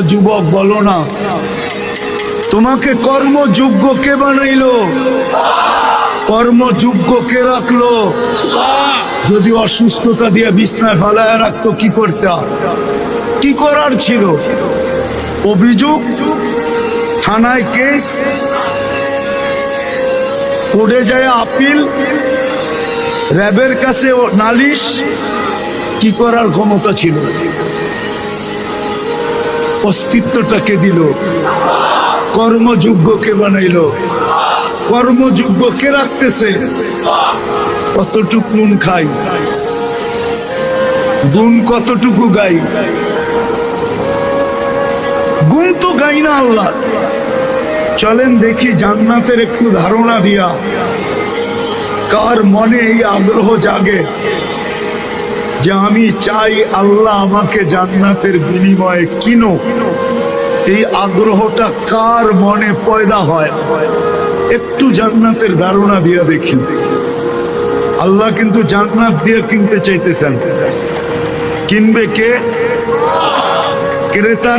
যুবক বলো না, তোমাকে কর্মযোগ্য কে বানাইলো? কর্মযোগ্য কে রাখলো? যদি অসুস্থতা দিয়ে বিছনায় ফালায় রাখতো কি করতে? কি করার ছিল? অভিযোগ, থানায় কেস, কোর্টে যায় আপিল, র্যাবের কাছে নালিশ, কি করার ক্ষমতা ছিল? অস্তিত্বটাকে দিল। কর্মযোগ্য কে বানাইলো? কর্মযোগ্য কে রাখতেছে? কতটুকু নুন খাই, গুণ কতটুকু গাই? গুণ তো গাই না আল্লাহ। চলেন দেখি জান্নাতের একটু ধারণা দিয়া কার মনে এই আগ্রহ জাগে যে আমি চাই আল্লাহ আমাকে জান্নাতের বিনিময়ে কিনো। এই আগ্রহটা কার মনে পয়দা হয়? একটু জান্নাতের ধারণা দিয়া দেখি। আল্লাহ কিন্তু জান্নাত দিয়ে কিনতে চাইতেছেন। কিনবে কে? ক্রেতা